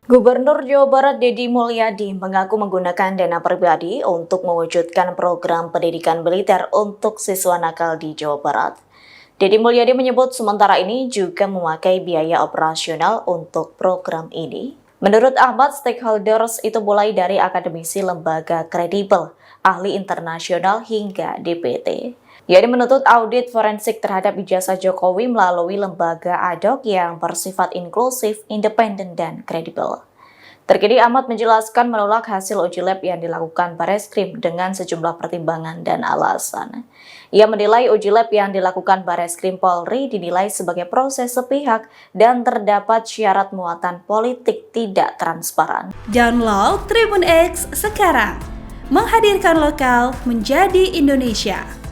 Gubernur Jawa Barat Deddy Mulyadi mengaku menggunakan dana pribadi untuk mewujudkan program pendidikan militer untuk siswa nakal di Jawa Barat. Deddy Mulyadi menyebut sementara ini juga memakai biaya operasional untuk program ini. Menurut Ahmad, stakeholders itu mulai dari akademisi lembaga kredibel, ahli internasional hingga DPT. Yadi menuntut audit forensik terhadap ijazah Jokowi melalui lembaga ad hoc yang bersifat inklusif, independen, dan kredibel. Terkini Ahmad menjelaskan menolak hasil uji lab yang dilakukan Bareskrim dengan sejumlah pertimbangan dan alasan. Ia menilai uji lab yang dilakukan Bareskrim Polri dinilai sebagai proses sepihak dan terdapat syarat muatan politik tidak transparan. Download Tribun X sekarang, menghadirkan lokal menjadi Indonesia.